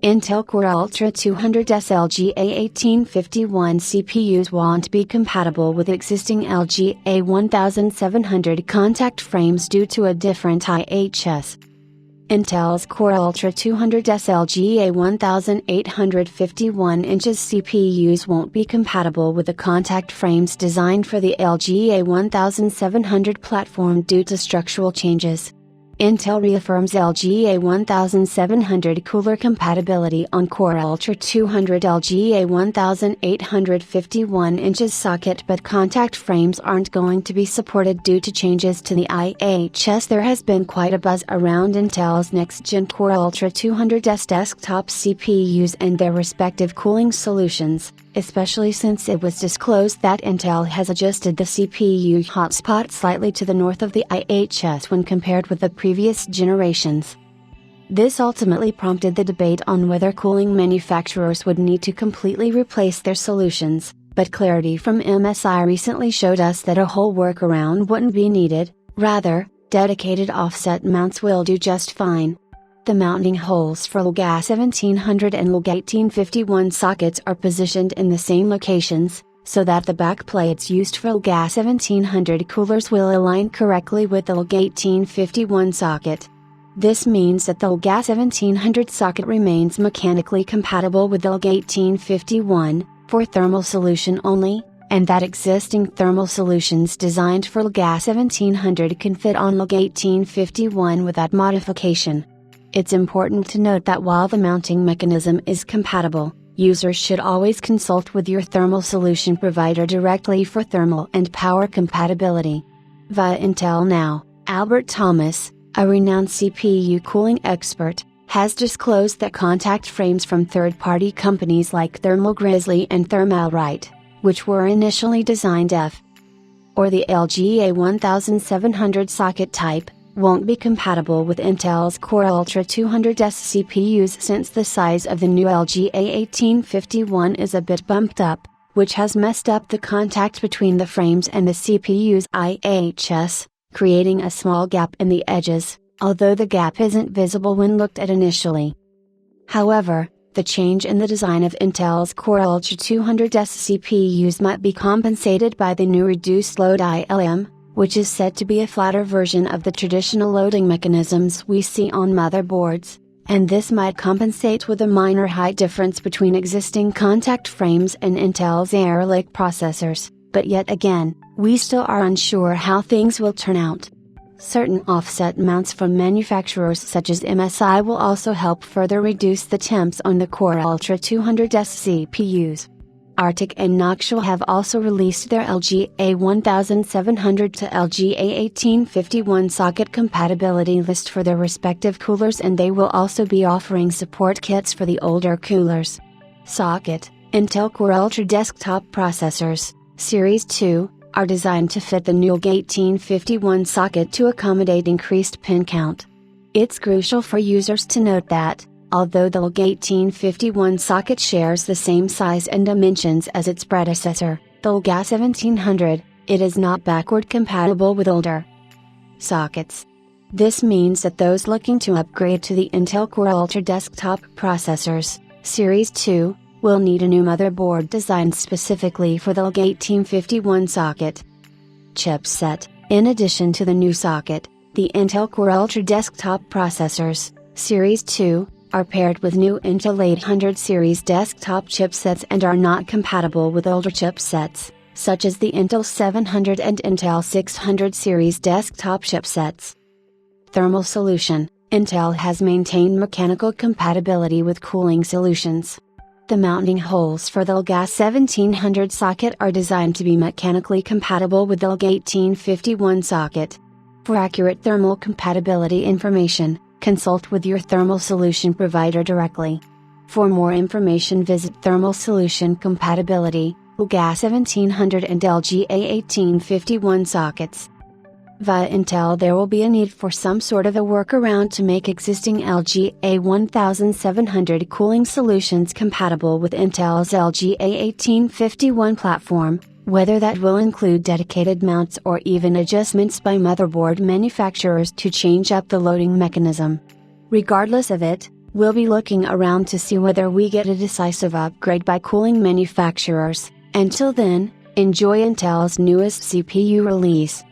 Intel Core Ultra 200's LGA 1851 CPUs won't be compatible with existing LGA 1700 contact frames due to a different IHS. Intel's Core Ultra 200's LGA 1851 inches CPUs won't be compatible with the contact frames designed for the LGA 1700 platform due to structural changes. Intel reaffirms LGA 1700 cooler compatibility on Core Ultra 200 LGA 1851 inches socket, but contact frames aren't going to be supported due to changes to the IHS. There has been quite a buzz around Intel's next-gen Core Ultra 200's desktop CPUs and their respective cooling solutions, especially since it was disclosed that Intel has adjusted the CPU hotspot slightly to the north of the IHS when compared with the previous generations. This ultimately prompted the debate on whether cooling manufacturers would need to completely replace their solutions, but clarity from MSI recently showed us that a whole workaround wouldn't be needed. Rather, dedicated offset mounts will do just fine. The mounting holes for LGA 1700 and LGA 1851 sockets are positioned in the same locations, so that the backplates used for LGA 1700 coolers will align correctly with the LGA 1851 socket. This means that the LGA 1700 socket remains mechanically compatible with the LGA 1851, for thermal solution only, and that existing thermal solutions designed for LGA 1700 can fit on LGA 1851 without modification. It's important to note that while the mounting mechanism is compatible, users should always consult with your thermal solution provider directly for thermal and power compatibility. Via Intel Now, Albert Thomas, a renowned CPU cooling expert, has disclosed that contact frames from third-party companies like Thermal Grizzly and Thermalright, which were initially designed or the LGA 1700 socket type, won't be compatible with Intel's Core Ultra 200's CPUs since the size of the new LGA 1851 is a bit bumped up, which has messed up the contact between the frames and the CPU's IHS, creating a small gap in the edges, although the gap isn't visible when looked at initially. However, the change in the design of Intel's Core Ultra 200's CPUs might be compensated by the new reduced load ILM, which is said to be a flatter version of the traditional loading mechanisms we see on motherboards, and this might compensate with a minor height difference between existing contact frames and Intel's Air Lake processors, but yet again, we still are unsure how things will turn out. Certain offset mounts from manufacturers such as MSI will also help further reduce the temps on the Core Ultra 200's CPUs. Arctic and Noxel have also released their LGA 1700 to LGA 1851 socket compatibility list for their respective coolers, and they will also be offering support kits for the older coolers. Socket: Intel Core Ultra desktop processors, Series 2, are designed to fit the new LGA 1851 socket to accommodate increased pin count. It's crucial for users to note that, although the LGA 1851 socket shares the same size and dimensions as its predecessor, the LGA 1700, it is not backward compatible with older sockets. This means that those looking to upgrade to the Intel Core Ultra desktop processors, Series 2, will need a new motherboard designed specifically for the LGA 1851 socket chipset. In addition to the new socket, the Intel Core Ultra desktop processors, Series 2, are paired with new Intel 800 series desktop chipsets and are not compatible with older chipsets, such as the Intel 700 and Intel 600 series desktop chipsets. Thermal solution: Intel has maintained mechanical compatibility with cooling solutions. The mounting holes for the LGA 1700 socket are designed to be mechanically compatible with the LGA 1851 socket. For accurate thermal compatibility information, consult with your thermal solution provider directly. For more information, visit Thermal Solution Compatibility, LGA 1700 and LGA 1851 sockets. Via Intel, there will be a need for some sort of a workaround to make existing LGA 1700 cooling solutions compatible with Intel's LGA 1851 platform, whether that will include dedicated mounts or even adjustments by motherboard manufacturers to change up the loading mechanism. Regardless of it, We'll be looking around to see whether we get a decisive upgrade by cooling manufacturers. Until then, enjoy Intel's newest CPU release.